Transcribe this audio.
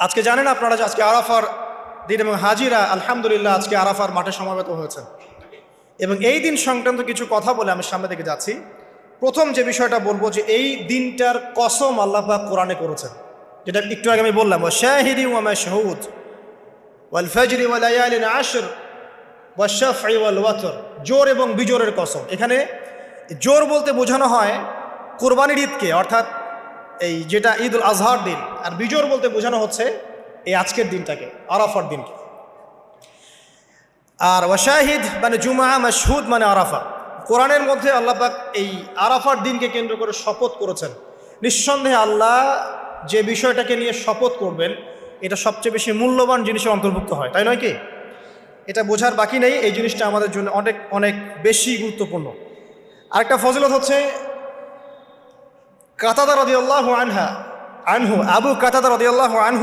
আজকে জানেন আপনারা যে আজকে আরাফার দিন এবং হাজিরা আলহামদুলিল্লাহ আজকে আরাফার মাঠে সমবেত হয়েছে এবং এই দিন সংক্রান্ত কিছু কথা বলে আমি সামনে দিকে যাচ্ছি। প্রথম যে বিষয়টা বলবো যে এই দিনটার কসম আল্লাহ পাক কোরআনে করেছেন, যেটা একটু আগে আমি বললাম, শাহিদি ওয়া মাশহুদ ওয়াল ফাজরি ওয়া লায়ালিন আশর ওয়াশ শাফঈ ওয়াল ওয়াতর, জোর এবং বিজোরের কসম। এখানে জোর বলতে বোঝানো হয় কুরবানির ঈদকে, অর্থাৎ এই যেটা ঈদ উল আজহার দিন, আর বিজোর বলতে বোঝানো হচ্ছে এই আজকের দিনটাকে, আরাফার দিনকে। আর ওয়াশাহিদ মানে জুমা, মাশহুদ মানে আরাফা। কোরআনের মধ্যে আল্লাহ পাক এই আরাফার দিনকে কেন্দ্র করে শপথ করেছেন। নিঃসন্দেহে আল্লাহ যে বিষয়টাকে নিয়ে শপথ করবেন এটা সবচেয়ে বেশি মূল্যবান জিনিসের অন্তর্ভুক্ত হয়, তাই নয় কি? এটা বোঝার বাকি নেই, এই জিনিসটা আমাদের জন্য অনেক অনেক বেশি গুরুত্বপূর্ণ। আরেকটা ফজিলত হচ্ছে কাতাদা রাদিয়াল্লাহু আনহু, আবু কাতাদা রাদিয়াল্লাহু আনহু